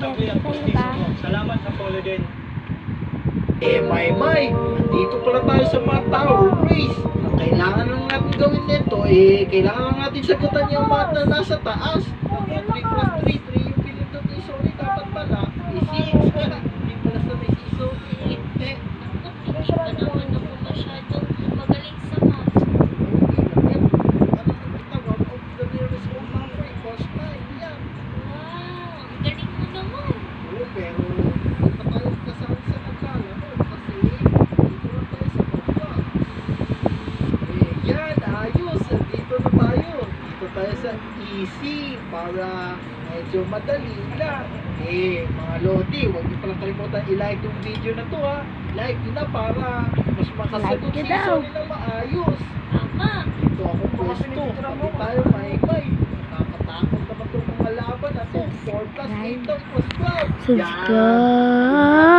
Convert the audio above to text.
Sagli ang pustiso mo. Salamat sa polo din. May, dito pala tayo sa mga tower race. Ang kailangan lang natin gawin nito, kailangan lang natin sagutan yung mga na nasa taas. 3 plus 3, 3 yung pinindot ni Sony, dapat pala, 6. Hindi pala sa may si Sony. Hindi pa naman ako masyadong magaling sa math. Wow, ang galing mo naman. Pero, punta tayo kasama sa nagkala mo kasi dito lang tayo sa baba. Yan, ayos. Dito na tayo. Dito tayo sa easy para medyo madali lang. Mga lodi, huwag niyo palang kalimutan i-like yung video na to ha. Like nyo na para mas makasagot Like nyo si daw. Sony na maayos. Tama. Dito ako pwesto. Pati tayo maimay. Nakakatakot naman itong mga laban na to. 4 plus 8 equals 12. Subscribe!